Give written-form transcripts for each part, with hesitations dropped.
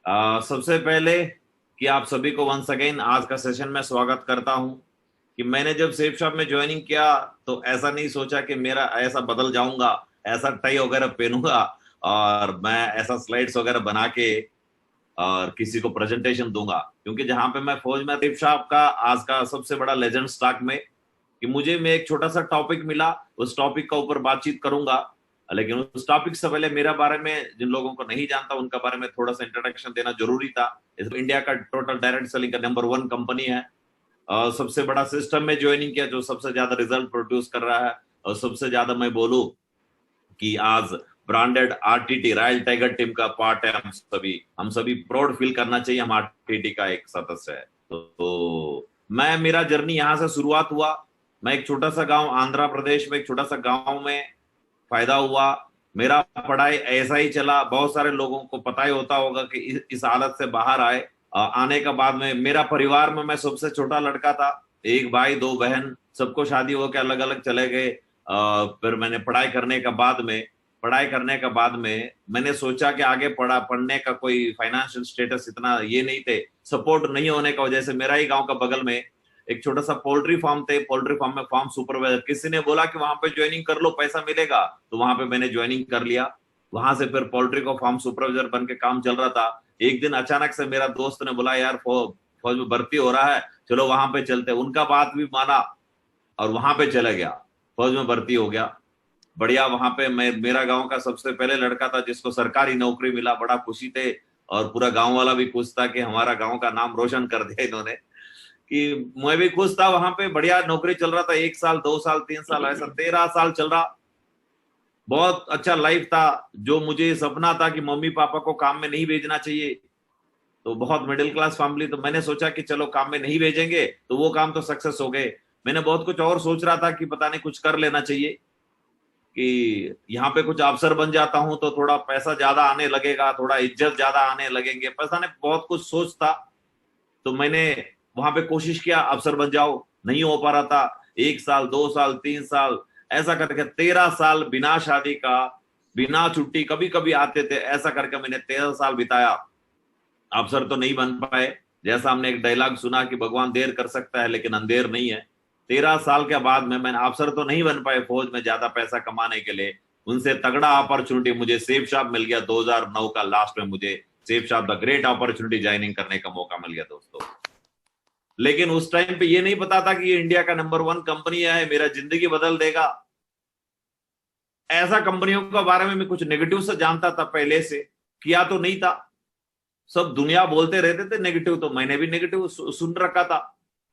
सबसे पहले कि आप सभी को वंस अगेन आज का सेशन में स्वागत करता हूं कि मैंने जब सेफ शॉप में ज्वाइनिंग किया तो ऐसा नहीं सोचा कि मेरा ऐसा बदल जाऊंगा, ऐसा टाई वगैरह पहनूंगा और मैं ऐसा स्लाइड्स वगैरह बना के और किसी को प्रेजेंटेशन दूंगा। क्योंकि जहां पे मैं फौज में सेफ शॉप का आज का सबसे बड़ा लेजेंड स्टॉक में कि मुझे मैं एक छोटा सा टॉपिक मिला, उस टॉपिक का ऊपर बातचीत करूंगा। लेकिन उस टॉपिक से पहले मेरा बारे में जिन लोगों को नहीं जानता उनका बारे में थोड़ा सा इंट्रोडक्शन देना जरूरी था। इंडिया का टोटल डायरेक्ट सेलिंग का नंबर 1 कंपनी है और सबसे बड़ा सिस्टम में ज्वाइनिंग किया जो सबसे ज्यादा रिजल्ट प्रोड्यूस कर रहा है। और सबसे ज्यादा मैं बोलूं कि आज branded RTT royal tiger team का पार्ट है। हम सभी प्राउड फील करना चाहिए, हम आरटीटी का एक सदस्य है। मैं मेरा जर्नी यहाँ से शुरुआत हुआ। मैं एक छोटा सा गांव आंध्र प्रदेश में, एक छोटा सा गांव में फायदा हुआ। मेरा पढ़ाई ऐसा ही चला। बहुत सारे लोगों को पता ही होता होगा कि इस हालत से बाहर आए। आने का बाद में मेरा परिवार में मैं सबसे छोटा लड़का था। एक भाई दो बहन, सबको शादी होकर अलग अलग चले गए। फिर मैंने पढ़ाई करने के बाद में मैंने सोचा कि आगे पढ़ने का कोई फाइनेंशियल स्टेटस इतना ये नहीं थे, सपोर्ट नहीं होने का वजह से मेरा ही गांव का बगल में एक छोटा सा पोल्ट्री फार्म थे। पोल्ट्री फार्म में फार्म सुपरवाइजर किसी ने बोला कि वहां पे ज्वाइनिंग कर लो, पैसा मिलेगा, तो वहां पे मैंने ज्वाइनिंग कर लिया। वहां से फिर पोल्ट्री को फार्म सुपरवाइजर बन के काम चल रहा था। एक दिन अचानक से मेरा दोस्त ने बोला, यार फौज में भर्ती हो रहा है, चलो वहां पे चलते। उनका बात भी माना और वहां पे चला गया, फौज में भर्ती हो गया। बढ़िया। वहां पे मैं मेरा गांव का सबसे पहले लड़का था जिसको सरकारी नौकरी मिला। बड़ा खुशी थे और पूरा गांव वाला भी खुश था कि हमारा गांव का नाम रोशन कर दिया इन्होंने। कि मैं भी खुश था। वहां पे बढ़िया नौकरी चल रहा था। 1 साल 2 साल 3 साल ऐसा 13 साल चल रहा। बहुत अच्छा लाइफ था। जो मुझे सपना था कि मम्मी पापा को काम में नहीं भेजना चाहिए, तो बहुत मिडिल क्लास फैमिली, तो मैंने सोचा कि चलो काम में नहीं भेजेंगे तो वो काम तो सक्सेस हो गए। मैंने बहुत कुछ और सोच रहा था कि पता नहीं कुछ कर लेना चाहिए कि यहाँ पे कुछ अफसर बन जाता हूं तो थोड़ा पैसा ज्यादा आने लगेगा, थोड़ा इज्जत ज्यादा आने लगेंगे, पता नहीं बहुत कुछ सोच था। तो मैंने वहां पे कोशिश किया अफसर बन जाओ, नहीं हो पा रहा था। 1 साल 2 साल 3 साल ऐसा करके 13 साल बिना शादी का, बिना छुट्टी, कभी कभी आते थे, ऐसा करके मैंने 13 साल बिताया। अफसर तो नहीं बन पाए। जैसा हमने एक डायलॉग सुना कि भगवान देर कर सकता है लेकिन अंधेर नहीं है। 13 साल के बाद में मैंने अफसर तो नहीं बन पाए फौज में ज्यादा पैसा कमाने के लिए। उनसे तगड़ा अपॉर्चुनिटी मुझे सेफ शॉप मिल गया। 2009 का लास्ट में मुझे safe shop the great opportunity joining करने का मौका मिल गया दोस्तों। लेकिन उस टाइम पे ये नहीं पता था कि ये इंडिया का नंबर 1 कंपनी है, मेरा जिंदगी बदल देगा। ऐसा कंपनियों के बारे में मैं कुछ नेगेटिव से जानता था पहले से, किया तो नहीं था। सब दुनिया बोलते रहते थे नेगेटिव, तो मैंने भी नेगेटिव सुन रखा था।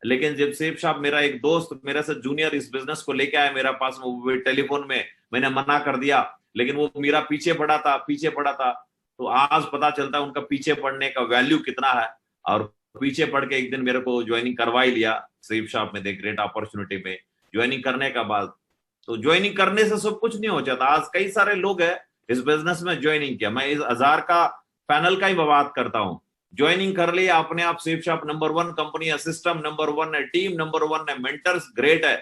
लेकिन जब सेफ साहब, मेरा एक दोस्त मेरे से जूनियर, इस बिजनेस को लेके आया मेरा पास में, वो टेलीफोन में मैंने मना कर दिया, लेकिन वो मेरा पीछे पड़ा था। तो आज पता चलता है उनका पीछे पड़ने का वैल्यू कितना है। और पीछे पड़ के एक दिन मेरे को ज्वाइनिंग करवा ही लिया सेफ शॉप में, देख ग्रेट अपॉर्चुनिटी में ज्वाइनिंग करने का बाद। तो ज्वाइनिंग करने से सब कुछ नहीं हो जाता। आज कई सारे लोग हैं इस बिजनेस में ज्वाइनिंग किया। मैं इस 1000 का पैनल का ही बात करता हूं। ज्वाइनिंग कर लिया अपने आप, सेफ शॉप नंबर 1 कंपनी है, सिस्टम नंबर 1 है, टीम नंबर 1 है, मेंटर्स ग्रेट है।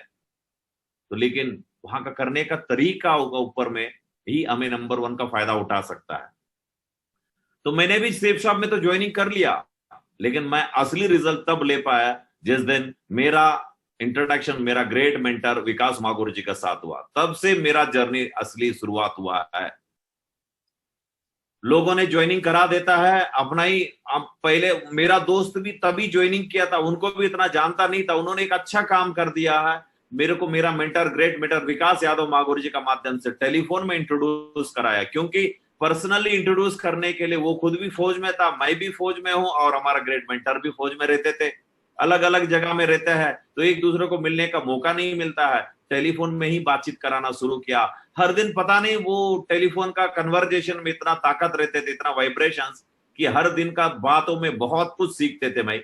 तो लेकिन वहां का करने का तरीका होगा ऊपर में ही हमें नंबर 1 का फायदा उठा सकता है। तो मैंने भी सेफ शॉप में तो ज्वाइनिंग कर लिया, लेकिन मैं असली रिजल्ट तब ले पाया जिस दिन मेरा इंट्रोडक्शन मेरा ग्रेट मेंटर विकास मागुर जी का साथ हुआ। तब से मेरा जर्नी असली शुरुआत हुआ है। लोगों ने ज्वाइनिंग करा देता है अपना ही। अब पहले मेरा दोस्त भी तभी ज्वाइनिंग किया था, उनको भी इतना जानता नहीं था, उन्होंने एक अच्छा काम कर दिया है। मेरे को मेरा मेंटर ग्रेट मेंटर विकास यादव मागुर जी का माध्यम से टेलीफोन में इंट्रोड्यूस कराया। क्योंकि पर्सनली इंट्रोड्यूस करने के लिए वो खुद भी फौज में था, मैं भी फौज में हूं और हमारा ग्रेट मेंटर भी फौज में रहते थे। अलग अलग जगह में रहते हैं तो एक दूसरे को मिलने का मौका नहीं मिलता है। टेलीफोन में ही बातचीत कराना शुरू किया। हर दिन पता नहीं वो टेलीफोन का कन्वर्जेशन में इतना ताकत रहते थे, इतना वाइब्रेशंस, कि हर दिन का बातों में बहुत कुछ सीखते थे भाई।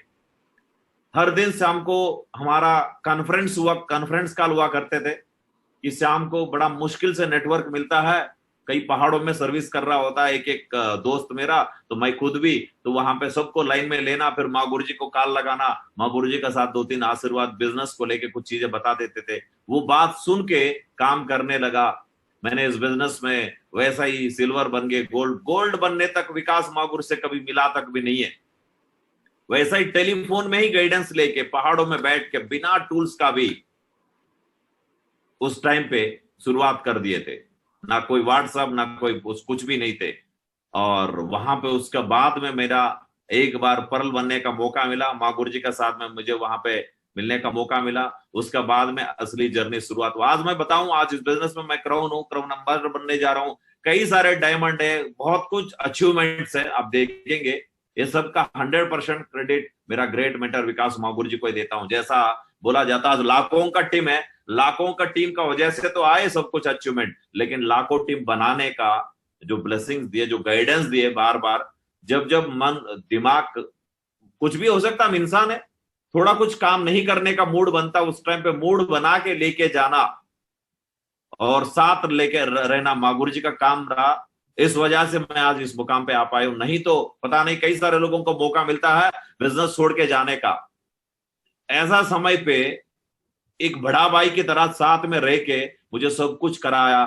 हर दिन शाम को हमारा कॉन्फ्रेंस कॉल हुआ करते थे कि शाम को बड़ा मुश्किल से नेटवर्क मिलता है। कई पहाड़ों में सर्विस कर रहा होता है एक एक दोस्त मेरा, तो मैं खुद भी, तो वहां पे सबको लाइन में लेना, फिर माँ गुरु जी को कॉल लगाना, माँ गुरु जी का साथ 2-3 आशीर्वाद, बिजनेस को लेके कुछ चीजें बता देते थे। वो बात सुन के काम करने लगा। मैंने इस बिजनेस में वैसा ही सिल्वर बन गए, गोल्ड, गोल्ड बनने तक विकास मागुर से कभी मिला तक भी नहीं है। वैसा ही टेलीफोन में ही गाइडेंस लेके पहाड़ों में बैठ के बिना टूल्स का भी उस टाइम पे शुरुआत कर दिए थे। ना कोई व्हाट्सएप, ना कोई कुछ भी नहीं थे। और वहां पे उसके बाद में मेरा एक बार पर्ल बनने का मौका मिला, माँ गुरुजी के साथ में मुझे वहां पे मिलने का मौका मिला। उसके बाद में असली जर्नी शुरुआत हुआ। आज मैं बताऊं, आज इस बिजनेस में मैं क्राउन हूँ, क्राउन नंबर बनने जा रहा हूँ। कई सारे डायमंड है, बहुत कुछ अचीवमेंट्स है, आप देखेंगे। ये सब का 100% क्रेडिट मेरा ग्रेट मेंटर विकास माँ गुरुजी को ही देता हूँ। जैसा बोला जाता है लाखों का टीम है, लाखों का टीम का वजह से तो आए सब कुछ अचीवमेंट, लेकिन लाखों टीम बनाने का जो ब्लेसिंग्स दिए, जो गाइडेंस दिए बार बार, जब जब मन दिमाग, कुछ भी हो सकता, हम इंसान है, थोड़ा कुछ काम नहीं करने का मूड बनता, उस टाइम पे मूड बना के लेके जाना और साथ लेके रहना माँ गुरु जी का काम रहा। इस वजह से मैं आज इस मुकाम पे आ पाया हूं। नहीं तो पता नहीं कई सारे लोगों को मौका मिलता है बिजनेस छोड़ के जाने का। ऐसा समय पे एक बड़ा भाई की तरह साथ में रह के मुझे सब कुछ कराया।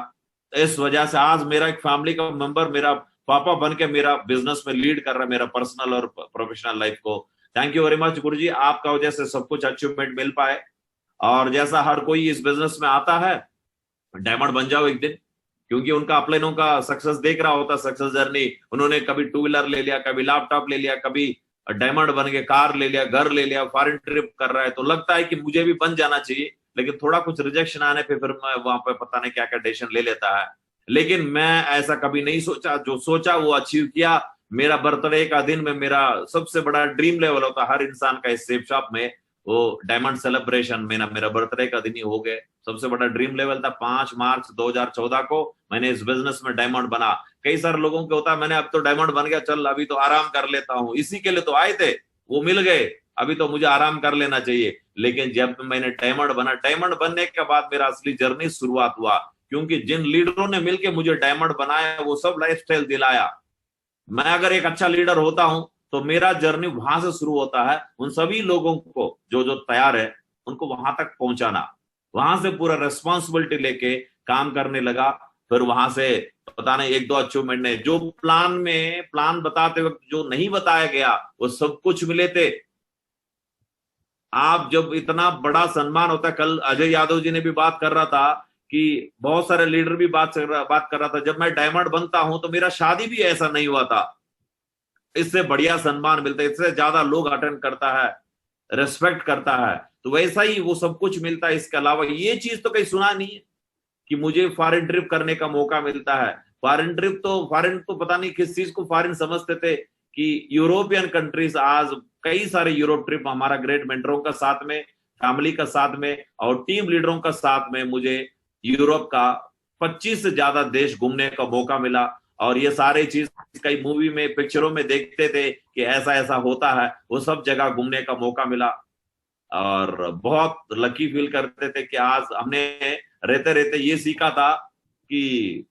इस वजह से आज मेरा एक फैमिली का मेंबर, मेरा पापा बन के मेरा बिजनेस में लीड कर रहा है, मेरा पर्सनल और प्रोफेशनल लाइफ को। थैंक यू वेरी मच गुरुजी, आपका वजह से सब कुछ अचीवमेंट मिल पाए। और जैसा हर कोई इस बिजनेस में आता है, डायमंड बन जाओ एक दिन, क्योंकि उनका अपलाइनों का सक्सेस देख रहा होता, सक्सेस जर्नी। उन्होंने कभी टू व्हीलर ले लिया, कभी लैपटॉप ले लिया, कभी डायमंड बन के कार ले लिया, घर ले लिया, फॉरेन ट्रिप कर रहा है, तो लगता है कि मुझे भी बन जाना चाहिए। लेकिन थोड़ा कुछ रिजेक्शन आने पे फिर मैं वहां पे पता नहीं क्या क्या डिसीजन ले लेता है। लेकिन मैं ऐसा कभी नहीं सोचा, जो सोचा वो अचीव किया। मेरा बर्थडे का दिन में मेरा सबसे बड़ा ड्रीम लेवल होता हर इंसान का इस सेफ शॉप में, वो डायमंड सेलिब्रेशन में ना मेरा बर्थडे का दिन ही हो गए। सबसे बड़ा ड्रीम लेवल था 5 मार्च 2014 को मैंने इस बिजनेस में डायमंड बना। कई सारे लोगों को होता है मैंने अब तो डायमंड बन गया, चल अभी तो आराम कर लेता हूँ, इसी के लिए तो आए थे, वो मिल गए, अभी तो मुझे आराम कर लेना चाहिए। लेकिन जब मैंने डायमंड बना, डायमंड बनने के बाद मेरा असली जर्नी शुरुआत हुआ। क्योंकि जिन लीडरों ने मिलकर मुझे डायमंड बनाया, वो सब लाइफस्टाइल दिलाया। मैं अगर एक अच्छा लीडर होता हूं तो मेरा जर्नी वहां से शुरू होता है। उन सभी लोगों को जो जो तैयार है उनको वहां तक पहुंचाना, वहां से पूरा रेस्पॉन्सिबिलिटी लेके काम करने लगा। फिर वहां से पता नहीं एक दो अचीवमेंट ने, जो प्लान में प्लान बताते वक्त जो नहीं बताया गया वो सब कुछ मिले थे। आप जब इतना बड़ा सम्मान होता है, कल अजय यादव जी ने भी बात कर रहा था कि बहुत सारे लीडर भी बात कर रहा था, जब मैं डायमंड बनता हूं तो मेरा शादी भी ऐसा नहीं हुआ था। इससे बढ़िया सम्मान मिलता है, इससे ज्यादा लोग अटेंड करता है, रेस्पेक्ट करता है, तो वैसा ही वो सब कुछ मिलता है। इसके अलावा ये चीज तो कहीं सुना नहीं है कि मुझे फॉरेन ट्रिप करने का मौका मिलता है। फॉरेन ट्रिप तो, फॉरेन तो पता नहीं किस चीज को फॉरेन समझते थे कि यूरोपियन कंट्रीज। आज कई सारे यूरोप ट्रिप हमारा ग्रेट मेंटरों का साथ में, फैमिली का साथ में और टीम लीडरों का साथ में मुझे यूरोप का 25 से ज्यादा देश घूमने का मौका मिला। और ये सारे चीज कई मूवी में, पिक्चरों में देखते थे कि ऐसा ऐसा होता है, वो सब जगह घूमने का मौका मिला। और बहुत लकी फील करते थे कि आज हमने रहते रहते ये सीखा था कि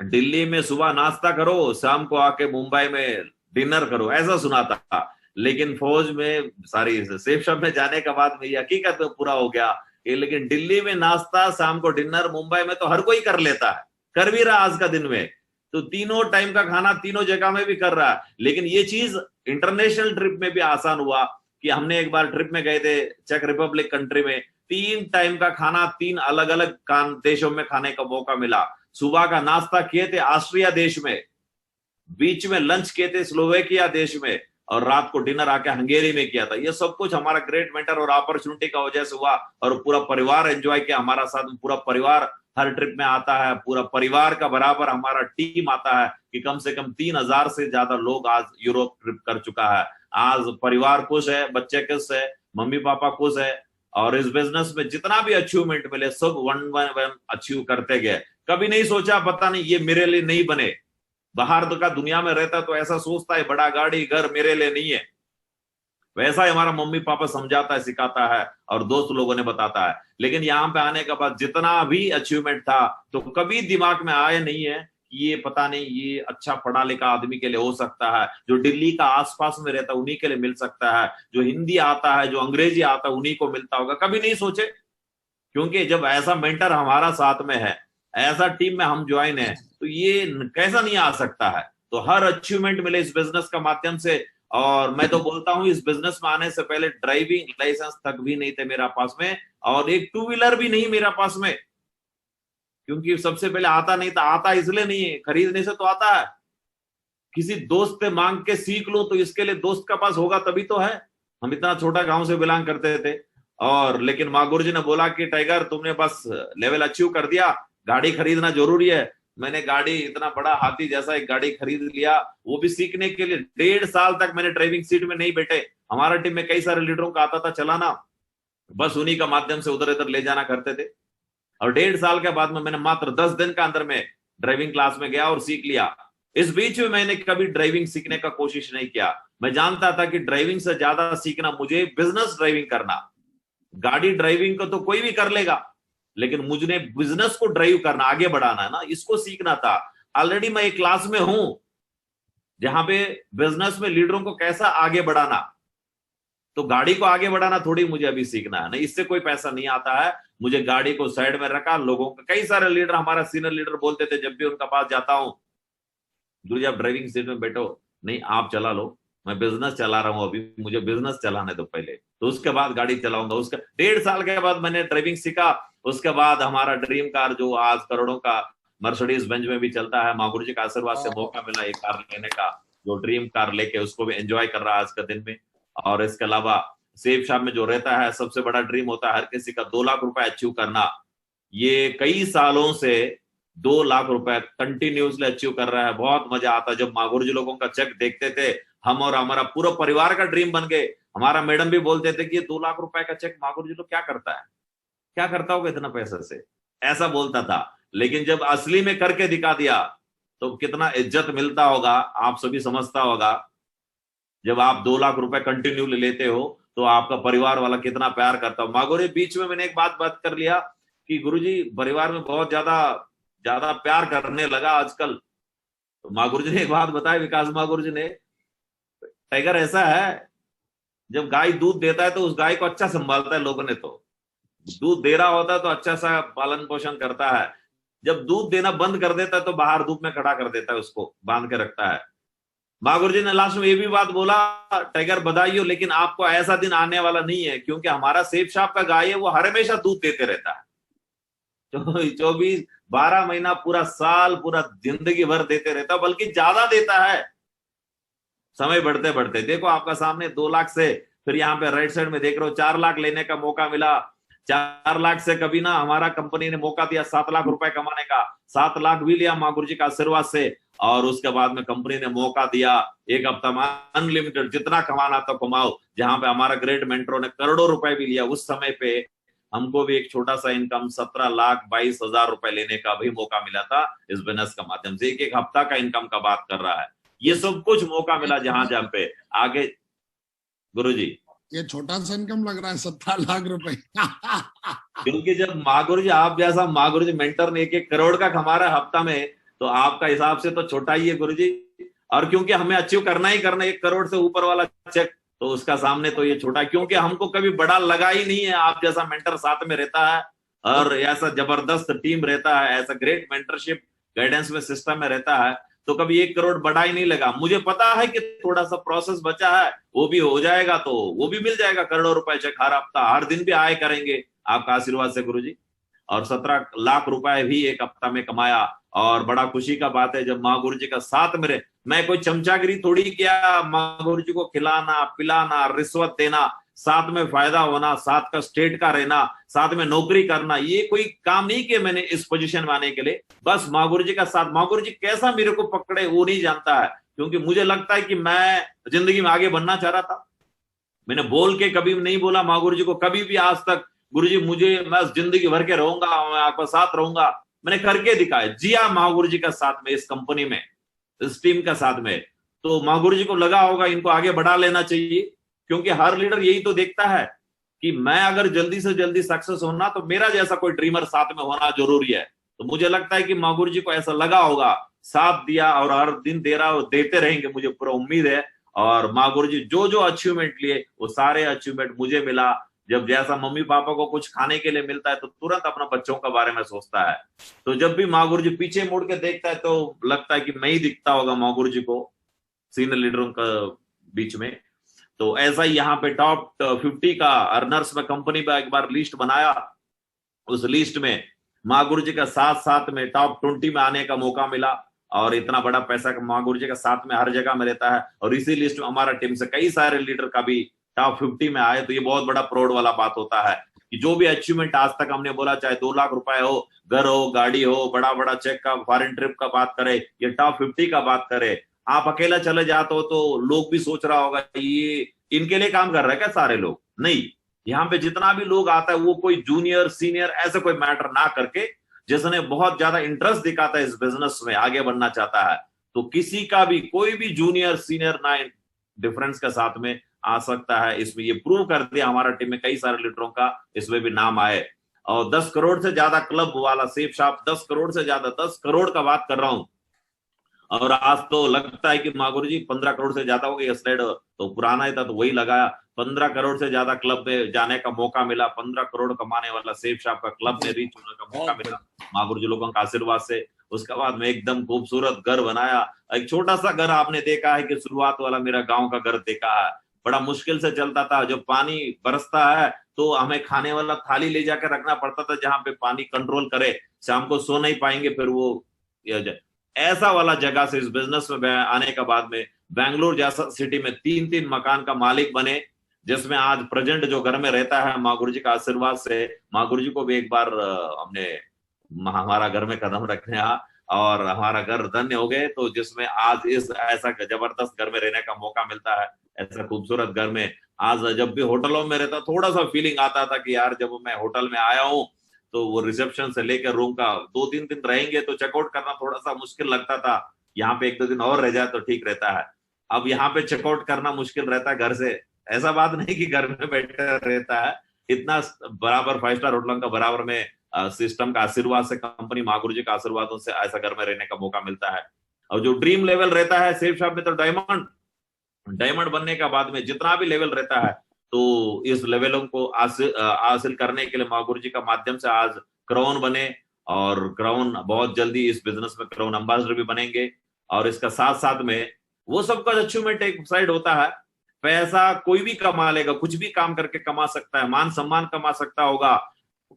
दिल्ली में सुबह नाश्ता करो, शाम को आके मुंबई में डिनर करो, ऐसा सुना था। लेकिन फौज में, सारी सेफ शॉप में जाने के बाद में ये हकीकत पूरा हो गया। लेकिन दिल्ली में नाश्ता, शाम को डिनर, मुंबई में तो हर कोई कर लेता है, कर भी रहा आज का दिन में, तो तीनों टाइम का खाना तीनों जगह में भी कर रहा है। लेकिन ये चीज इंटरनेशनल ट्रिप में भी आसान हुआ कि हमने एक बार ट्रिप में गए थे चेक रिपब्लिक कंट्री में, 3 टाइम का खाना 3 अलग अलग देशों में खाने का मौका मिला। सुबह का नाश्ता किए थे ऑस्ट्रिया देश में, बीच में लंच किए थे स्लोवेकिया देश में, और रात को डिनर आके हंगेरी में किया था। ये सब कुछ हमारा ग्रेट मेंटर और अपॉर्चुनिटी का वजह से हुआ। और पूरा परिवार एंजॉय किया हमारा साथ, पूरा परिवार हर ट्रिप में आता है, पूरा परिवार का बराबर हमारा टीम आता है कि कम से कम 3000 से ज्यादा लोग आज यूरोप ट्रिप कर चुका है। आज परिवार खुश है, बच्चे खुश है, मम्मी पापा खुश है। और इस बिजनेस में जितना भी अचीवमेंट मिले सब वन वन वन अचीव करते गए। कभी नहीं सोचा पता नहीं ये मेरे लिए नहीं बने। बाहर का दुनिया में रहता तो ऐसा सोचता है बड़ा गाड़ी घर मेरे लिए नहीं है, वैसा ही हमारा मम्मी पापा समझाता है, सिखाता है और दोस्त लोगों ने बताता है। लेकिन यहाँ पे आने के बाद जितना भी अचीवमेंट था तो कभी दिमाग में आया नहीं है कि ये पता नहीं ये अच्छा पढ़ा लिखा आदमी के लिए हो सकता है, जो दिल्ली का आसपास में रहता है उन्हीं के लिए मिल सकता है, जो हिंदी आता है, जो अंग्रेजी आता है उन्हीं को मिलता होगा। कभी नहीं सोचे, क्योंकि जब ऐसा मेंटर हमारा साथ में है, ऐसा टीम में हम ज्वाइन है, तो ये कैसा नहीं आ सकता है। तो हर अचीवमेंट मिले इस बिजनेस का माध्यम से। और मैं तो बोलता हूं इस बिजनेस में आने से पहले ड्राइविंग लाइसेंस तक भी नहीं थे मेरा पास में, और एक टू व्हीलर भी नहीं मेरा पास में, क्योंकि सबसे पहले आता नहीं था। आता इसलिए नहीं है, खरीदने से तो आता है, किसी दोस्त से मांग के सीख लो, तो इसके लिए दोस्त का पास होगा तभी तो है। हम इतना छोटा गांव से बिलोंग करते थे, और लेकिन माँ गुरु जी ने बोला कि टाइगर तुमने बस लेवल अचीव कर दिया, गाड़ी खरीदना जरूरी है। मैंने गाड़ी, इतना बड़ा हाथी जैसा एक गाड़ी खरीद लिया, वो भी सीखने के लिए। 1.5 साल तक मैंने ड्राइविंग सीट में नहीं बैठे। हमारा टीम में कई सारे लीडरों का आता था चलाना, बस उन्हीं का माध्यम से उधर इधर ले जाना करते थे। और 1.5 साल के बाद में मैंने मात्र 10 दिन का अंदर में ड्राइविंग क्लास में गया और सीख लिया। इस बीच में मैंने कभी ड्राइविंग सीखने का कोशिश नहीं किया। मैं जानता था कि ड्राइविंग से ज्यादा सीखना मुझे बिजनेस ड्राइविंग करना। गाड़ी ड्राइविंग को तो कोई भी कर लेगा, लेकिन मुझे बिजनेस को ड्राइव करना, आगे बढ़ाना है ना, इसको सीखना था। ऑलरेडी मैं एक क्लास में हूं जहां पे बिजनेस में लीडरों को कैसा आगे बढ़ाना, तो गाड़ी को आगे बढ़ाना थोड़ी मुझे अभी सीखना है ना, इससे कोई पैसा नहीं आता है। मुझे गाड़ी को साइड में रखा, लोगों का, कई सारे लीडर, हमारा सीनियर लीडर बोलते थे जब भी उनका पास जाता हूं, गुरु जी आप ड्राइविंग सीट में बैठो, नहीं आप चला लो, मैं बिजनेस चला रहा हूं, अभी मुझे बिजनेस चलाने दो पहले, तो उसके बाद गाड़ी चलाऊंगा। उसका 1.5 साल के बाद मैंने ड्राइविंग सीखा। उसके बाद हमारा ड्रीम कार, जो आज करोड़ों का मर्सिडीज बेंज में भी चलता है, माँ गुरु जी का आशीर्वाद से मौका मिला एक कार लेने का, जो ड्रीम कार लेके उसको भी एंजॉय कर रहा है आज के दिन में। और इसके अलावा सेब शॉप में जो रहता है, सबसे बड़ा ड्रीम होता है हर किसी का 2 लाख रुपए अचीव करना। ये कई सालों से 2 लाख रुपए कंटिन्यूसली अचीव कर रहा है। बहुत मजा आता जब माँ गुरु जी लोगों का चेक देखते थे, हम और हमारा पूरा परिवार का ड्रीम बन गए। हमारा मैडम भी बोलते थे कि ये 2 लाख रुपए का चेक माँ गुरु जी लोग क्या करता है, क्या करता होगा इतना पैसे से, ऐसा बोलता था। लेकिन जब असली में करके दिखा दिया तो कितना इज्जत मिलता होगा, आप सभी समझता होगा। जब आप 2 लाख रुपए कंटिन्यू लेते हो तो आपका परिवार वाला कितना प्यार करता हो। माँ गुरु बीच में मैंने एक बात कर लिया कि गुरुजी परिवार में बहुत ज्यादा प्यार करने लगा आजकल। तो माँ गुरु जी ने एक बात बताई, विकास माँ गुरु जी ने, टाइगर ऐसा है, जब गाय दूध देता है तो उस गाय को अच्छा संभालता है लोगों ने, तो दूध दे रहा होता है तो अच्छा सा पालन पोषण करता है। जब दूध देना बंद कर देता है तो बाहर धूप में खड़ा कर देता है, उसको बांध के रखता है। माँ गुरु जी ने लास्ट में ये भी बात बोला, टाइगर बधाई हो, लेकिन आपको ऐसा दिन आने वाला नहीं है, क्योंकि हमारा सेब शॉप का गाय है, वो हर हमेशा दूध देते रहता है। 12 महीना, पूरा साल, पूरा जिंदगी भर देते रहता है, बल्कि ज्यादा देता है समय बढ़ते बढ़ते। देखो आपका सामने 2 लाख से, फिर यहाँ पे राइट साइड में देख रहे हो 4 लाख लेने का मौका मिला। 4 लाख से कभी ना हमारा कंपनी ने मौका दिया 7 लाख रुपए कमाने का, 7 लाख भी लिया माँ गुरु जी का आशीर्वाद से। और उसके बाद में कंपनी ने मौका दिया एक हफ्ता में अनलिमिटेड जितना कमाना तो कमाओ, जहां पे हमारा ग्रेट मेंटरों ने करोड़ों रुपए भी लिया। उस समय पे हमको भी एक छोटा सा इनकम 17,22,000 रुपए लेने का भी मौका मिला था इस बिजनेस का माध्यम से। एक हफ्ता का इनकम का बात कर रहा है। ये सब कुछ मौका मिला जहां जहां पे आगे। गुरुजी ये छोटा सा इनकम लग रहा है 17 लाख रुपए। क्योंकि जब माँ गुरु जी, आप जैसा माँ गुरु जी मेंटर ने 1-1 करोड़ का कमा रहा है हफ्ता में, तो आपका हिसाब से तो छोटा ही है गुरुजी। और क्योंकि हमें अचीव करना ही करना 1 करोड़ से ऊपर वाला चेक, तो उसका सामने तो ये छोटा, क्योंकि हमको कभी बड़ा लगा ही नहीं है। आप जैसा मेंटर साथ में रहता है और ऐसा जबरदस्त टीम रहता है, ऐसा ग्रेट मेंटरशिप गाइडेंस में सिस्टम में रहता है, तो कभी 1 करोड़ बड़ा ही नहीं लगा। मुझे पता है कि थोड़ा सा प्रोसेस बचा है, वो भी हो जाएगा, तो वो भी मिल जाएगा करोड़ों रुपए चेक हर हफ्ता, हर दिन भी आए करेंगे आपका आशीर्वाद से गुरुजी। और 17 लाख रुपए भी एक हफ्ता में कमाया। और बड़ा खुशी का बात है जब माँ गुरु जी का साथ मेरे, मैं कोई चमचागिरी थोड़ी किया, माँ गुरु जी को खिलाना पिलाना, रिश्वत देना, साथ में फायदा होना, साथ का स्टेट का रहना, साथ में नौकरी करना, ये कोई काम नहीं किया मैंने इस पोजीशन में आने के लिए। बस माँ गुरु जी का साथ। माँ गुरु जी कैसा मेरे को पकड़े वो नहीं जानता है, क्योंकि मुझे लगता है कि मैं जिंदगी में आगे बढ़ना चाह रहा था। मैंने बोल के कभी नहीं बोला माँ गुरु जी को कभी भी आज तक, गुरु जी मुझे, मैं जिंदगी भर के रहूंगा, मैं आपका साथ रहूंगा। मैंने करके दिखाया, जिया माँ गुरु जी का साथ में, इस कंपनी में, इस टीम का साथ में। तो माँ गुरु जी को लगा होगा इनको आगे बढ़ा लेना चाहिए, क्योंकि हर लीडर यही तो देखता है कि मैं अगर जल्दी से जल्दी सक्सेस होना तो मेरा जैसा कोई ड्रीमर साथ में होना जरूरी है। तो मुझे लगता है कि माँ गुरु जी को ऐसा लगा होगा, साथ दिया और हर दिन दे रहा, देते रहेंगे, मुझे पूरा उम्मीद है। और माँ गुरु जी जो जो अचीवमेंट लिए वो सारे अचीवमेंट मुझे मिला, जब जैसा मम्मी पापा को कुछ खाने के लिए मिलता है तो तुरंत अपना बच्चों के बारे में सोचता है। तो जब भी माँ गुरुजी पीछे मुड़ के देखता है तो लगता है कि मैं ही दिखता होगा माँ गुरुजी को सीनियर लीडरों का बीच में। तो ऐसा ही यहाँ पे टॉप 50 का अर्नर्स में कंपनी में एक बार लिस्ट बनाया। उस लिस्ट में माँ गुरुजी का साथ साथ में टॉप 20 में आने का मौका मिला। और इतना बड़ा पैसा माँ गुरुजी का साथ में हर जगह में रहता है। और इसी लिस्ट में हमारा टीम से कई सारे लीडर का भी टॉप 50 में आए। तो ये बहुत बड़ा प्राउड वाला बात होता है कि जो भी अचीवमेंट आज तक हमने बोला, चाहे 2 लाख रुपए हो, घर हो, गाड़ी हो, बड़ा बड़ा चेक का, फॉरेन ट्रिप का बात करे, ये टॉप 50 का बात करे, आप अकेला चले जाते हो तो लोग भी सोच रहा होगा ये इनके लिए काम कर रहा है क्या सारे लोग? नहीं, यहाँ पे जितना भी लोग आता है वो कोई जूनियर सीनियर ऐसा कोई मैटर ना करके जिसने बहुत ज्यादा इंटरेस्ट दिखाता है इस बिजनेस में, आगे बढ़ना चाहता है, तो किसी का भी कोई भी जूनियर सीनियर ना डिफरेंस के साथ में आ सकता है। इसमें ये प्रूव कर दिया हमारा टीम में कई सारे लीडरों का इसमें भी नाम आए। और 10 करोड़ से ज्यादा क्लब वाला सेफ शॉप, 10 करोड़ से ज्यादा, 10 करोड़ का बात कर रहा हूं। और आज तो लगता है कि माँ गुरुजी 15 करोड़ से ज्यादा हो गई। स्लाइड तो पुराना ही था तो वही लगाया। 15 करोड़ से ज्यादा क्लब में जाने का मौका मिला। 15 करोड़ कमाने वाला सेफ शॉप का क्लब में रीच होने का मौका मिला माँ गुरुजी लोगों का आशीर्वाद से। उसके बाद में एकदम खूबसूरत घर बनाया। एक छोटा सा घर आपने देखा है कि शुरुआत वाला मेरा गांव का घर देखा है, बड़ा मुश्किल से चलता था। जब पानी बरसता है तो हमें खाने वाला थाली ले जाकर रखना पड़ता था जहां पे पानी कंट्रोल करे, शाम को सो नहीं पाएंगे फिर वो ऐसा वाला जगह से इस बिजनेस में आने के बाद में बैंगलोर जैसा सिटी में 3-3 मकान का मालिक बने, जिसमें आज प्रेजेंट जो घर में रहता है माँ गुरुजी का आशीर्वाद से। माँ गुरुजी को भी एक बार हमने हमारा घर में कदम रखने और हमारा घर धन्य हो गए। तो जिसमें आज इस ऐसा जबरदस्त घर में रहने का मौका मिलता है, ऐसा खूबसूरत घर में। आज जब भी होटलों में रहता थोड़ा सा फीलिंग आता था कि यार जब मैं होटल में आया हूँ तो वो रिसेप्शन से लेकर रूम का 2-3 दिन रहेंगे तो चेकआउट करना थोड़ा सा मुश्किल लगता था। यहाँ पे 1-2 दिन और रह जाए तो ठीक रहता है। अब यहाँ पे चेकआउट करना मुश्किल रहता है घर से। ऐसा बात नहीं कि घर में बैठा रहता है, इतना बराबर 5 स्टार होटलों का बराबर में सिस्टम का आशीर्वाद से, कंपनी माँ गुरुजी का आशीर्वादों से ऐसा घर में रहने का मौका मिलता है। और जो ड्रीम लेवल रहता है सेफ शॉप में तो डायमंड बनने का बाद में जितना भी लेवल रहता है तो इस लेवलों को हासिल करने के लिए माँ गुरुजी का माध्यम से आज क्राउन बने। और क्राउन बहुत जल्दी इस बिजनेस में क्राउन एम्बेसडर भी बनेंगे। और इसका साथ साथ में वो सबका अचीवमेंट एक साइड होता है, पैसा कोई भी कमा लेगा, कुछ भी काम करके कमा सकता है, मान सम्मान कमा सकता होगा।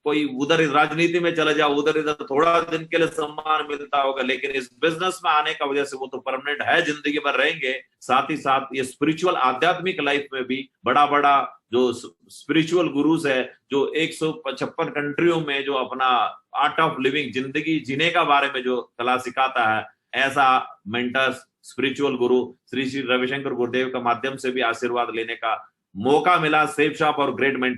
कोई उधर राजनीति में चला जाओ, उधर इधर थोड़ा दिन के लिए सम्मान मिलता होगा, लेकिन इस बिजनेस में आने का वजह से वो तो परमानेंट है, जिंदगी भर रहेंगे। साथ ही साथ ये स्पिरिचुअल आध्यात्मिक लाइफ में भी बड़ा बड़ा जो स्पिरिचुअल गुरुज है, जो 155 कंट्रियों में जो अपना आर्ट ऑफ लिविंग जिंदगी जीने का बारे में जो कला सिखाता है, ऐसा मेंटर्स स्पिरिचुअल गुरु श्री श्री रविशंकर गुरुदेव का माध्यम से भी आशीर्वाद लेने का मौका मिला। सेफ शॉप और ग्रेट मेंटर